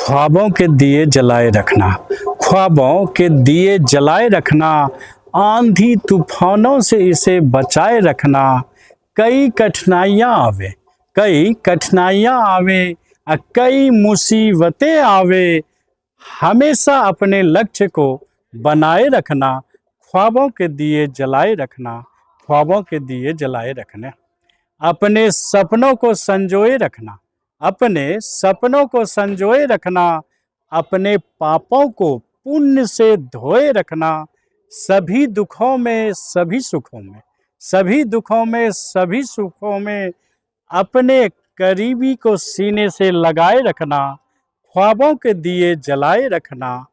ख्वाबों के दिए जलाए रखना, ख्वाबों के दिए जलाए रखना, आंधी तूफानों से इसे बचाए रखना। कई कठिनाइयाँ आवे, कई कठिनाइयाँ आवे, कई मुसीबतें आवे, हमेशा अपने लक्ष्य को बनाए रखना। ख्वाबों के दिए जलाए रखना, ख्वाबों के दिए जलाए रखना। अपने सपनों को संजोए रखना, अपने सपनों को संजोए रखना। अपने पापों को पुण्य से धोए रखना। सभी दुखों में सभी सुखों में, सभी दुखों में सभी सुखों में अपने करीबी को सीने से लगाए रखना। ख्वाबों के दिए जलाए रखना,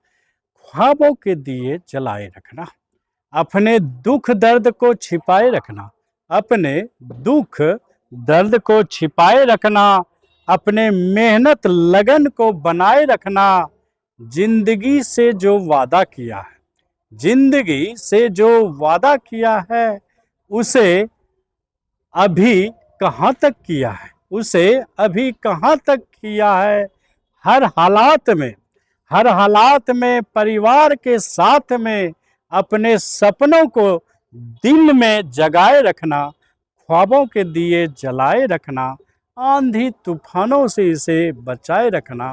ख्वाबों के दिए जलाए रखना। अपने दुख दर्द को छिपाए रखना, अपने दुख दर्द को छिपाए रखना। अपने मेहनत लगन को बनाए रखना। जिंदगी से जो वादा किया है, जिंदगी से जो वादा किया है, उसे अभी कहाँ तक किया है, उसे अभी कहाँ तक किया है। हर हालात में, हर हालात में परिवार के साथ में अपने सपनों को दिल में जगाए रखना। ख्वाबों के दिए जलाए रखना, आंधी तूफानों से इसे बचाए रखना।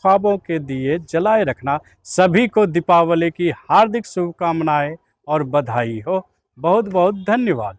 ख्वाबों के दिए जलाए रखना। सभी को दीपावली की हार्दिक शुभकामनाएं और बधाई हो। बहुत बहुत धन्यवाद।